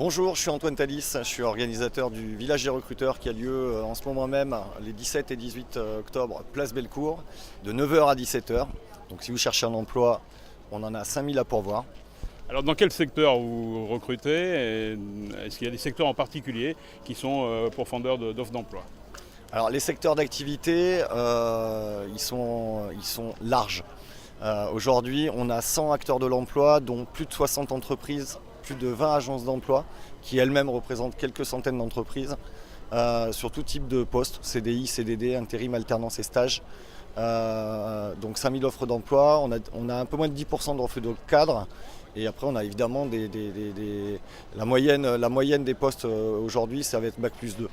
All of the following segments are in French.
Bonjour, je suis Antoine Talis, je suis organisateur du Village des recruteurs qui a lieu en ce moment même les 17 et 18 octobre, place Bellecour, de 9 h à 17 h. Donc si vous cherchez un emploi, on en a 5000 à pourvoir. Alors dans quel secteur vous recrutez et est-ce qu'il y a des secteurs en particulier qui sont pourfendeurs d'offres d'emploi? Alors les secteurs d'activité, ils sont larges. Aujourd'hui, on a 100 acteurs de l'emploi, dont plus de 60 entreprises, plus de 20 agences d'emploi, qui elles-mêmes représentent quelques centaines d'entreprises, sur tout type de postes, CDI, CDD, intérim, alternance et stage. Donc 5000 offres d'emploi, on a un peu moins de 10% d'offres de cadre. Et après, on a évidemment la moyenne des postes aujourd'hui, ça va être Bac+2. Est-ce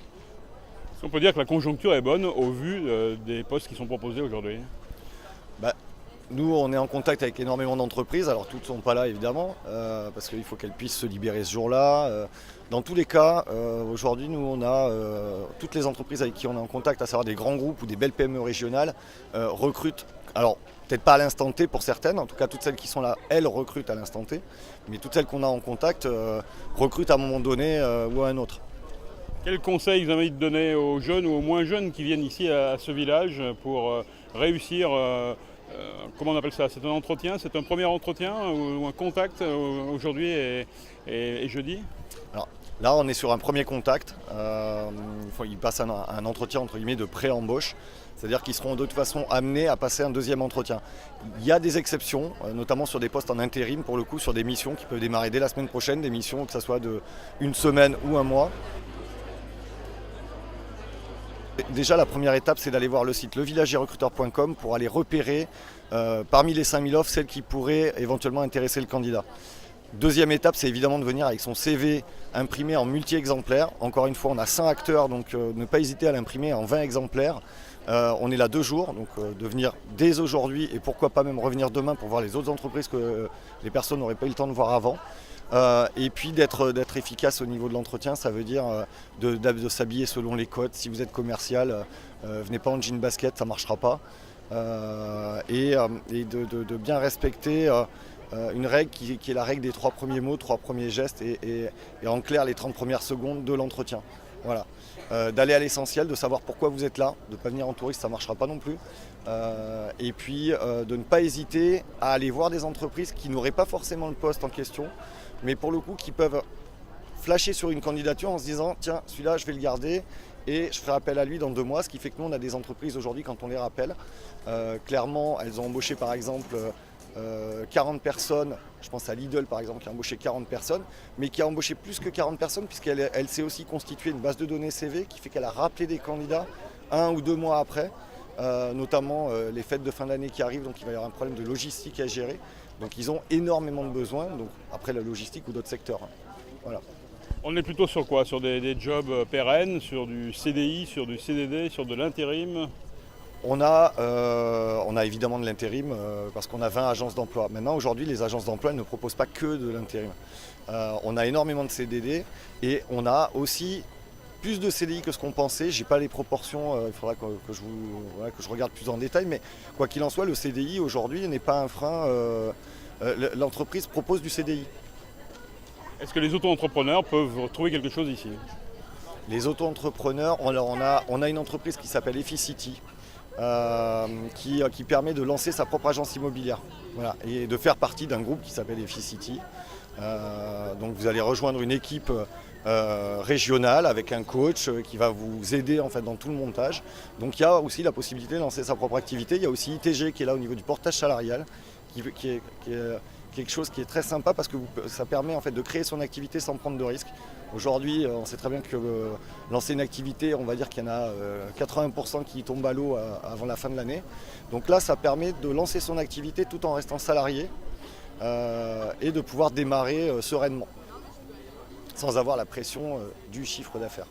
qu'on peut dire que la conjoncture est bonne au vu des postes qui sont proposés aujourd'hui? Bah, Nous, on est en contact avec énormément d'entreprises. Alors, toutes ne sont pas là, évidemment, parce qu'il faut qu'elles puissent se libérer ce jour-là. Dans tous les cas, aujourd'hui, nous, on a toutes les entreprises avec qui on est en contact, à savoir des grands groupes ou des belles PME régionales, recrutent. Alors, peut-être pas à l'instant T pour certaines, en tout cas, toutes celles qui sont là, elles recrutent à l'instant T. Mais toutes celles qu'on a en contact recrutent à un moment donné ou à un autre. Quel conseil vous avez envie de donner aux jeunes ou aux moins jeunes qui viennent ici à ce village pour réussir comment on appelle ça? C'est un entretien? C'est un premier entretien ou un contact aujourd'hui et jeudi? Alors, là, on est sur un premier contact. Ils passent un entretien entre guillemets de pré-embauche. C'est-à-dire qu'ils seront de toute façon amenés à passer un deuxième entretien. Il y a des exceptions, notamment sur des postes en intérim, pour le coup, sur des missions qui peuvent démarrer dès la semaine prochaine, des missions que ce soit de une semaine ou un mois. Déjà, la première étape, c'est d'aller voir le site levillagerecruteur.com pour aller repérer parmi les 5000 offres celles qui pourraient éventuellement intéresser le candidat. Deuxième étape, c'est évidemment de venir avec son CV imprimé en multi-exemplaires. Encore une fois, on a 100 acteurs, donc ne pas hésiter à l'imprimer en 20 exemplaires. On est là 2 jours, donc de venir dès aujourd'hui et pourquoi pas même revenir demain pour voir les autres entreprises que les personnes n'auraient pas eu le temps de voir avant. Et puis d'être efficace au niveau de l'entretien, ça veut dire de s'habiller selon les codes. Si vous êtes commercial, venez pas en jean basket, ça ne marchera pas. Et de bien respecter une règle qui est la règle des 3 premiers mots, 3 premiers gestes et en clair les 30 premières secondes de l'entretien. Voilà. D'aller à l'essentiel, de savoir pourquoi vous êtes là, de ne pas venir en touriste, ça ne marchera pas non plus. Et puis de ne pas hésiter à aller voir des entreprises qui n'auraient pas forcément le poste en question, mais pour le coup qui peuvent flasher sur une candidature en se disant tiens, celui-là je vais le garder et je ferai appel à lui dans 2 mois. Ce qui fait que nous on a des entreprises aujourd'hui, quand on les rappelle, clairement elles ont embauché par exemple 40 personnes, je pense à Lidl par exemple qui a embauché 40 personnes, mais qui a embauché plus que 40 personnes puisqu'elle s'est aussi constituée une base de données CV qui fait qu'elle a rappelé des candidats 1 ou 2 mois après, notamment les fêtes de fin d'année qui arrivent, donc il va y avoir un problème de logistique à gérer. Donc ils ont énormément de besoins, donc après la logistique ou d'autres secteurs. Voilà. On est plutôt sur quoi? Sur des jobs pérennes, sur du CDI, sur du CDD, sur de l'intérim? On a évidemment de l'intérim parce qu'on a 20 agences d'emploi. Maintenant, aujourd'hui, les agences d'emploi ne proposent pas que de l'intérim. On a énormément de CDD et on a aussi plus de CDI que ce qu'on pensait. Je n'ai pas les proportions, il faudra que je regarde plus en détail. Mais quoi qu'il en soit, le CDI aujourd'hui n'est pas un frein. L'entreprise propose du CDI. Est-ce que les auto-entrepreneurs peuvent trouver quelque chose ici? Les auto-entrepreneurs, on a une entreprise qui s'appelle Efficity. Qui permet de lancer sa propre agence immobilière, voilà, et de faire partie d'un groupe qui s'appelle Efficity. Donc vous allez rejoindre une équipe régionale avec un coach qui va vous aider en fait dans tout le montage. Donc il y a aussi la possibilité de lancer sa propre activité. Il y a aussi ITG qui est là au niveau du portage salarial, qui est quelque chose qui est très sympa parce que ça permet en fait de créer son activité sans prendre de risques. Aujourd'hui, on sait très bien que lancer une activité, on va dire qu'il y en a 80% qui tombent à l'eau avant la fin de l'année. Donc là, ça permet de lancer son activité tout en restant salarié et de pouvoir démarrer sereinement, sans avoir la pression du chiffre d'affaires.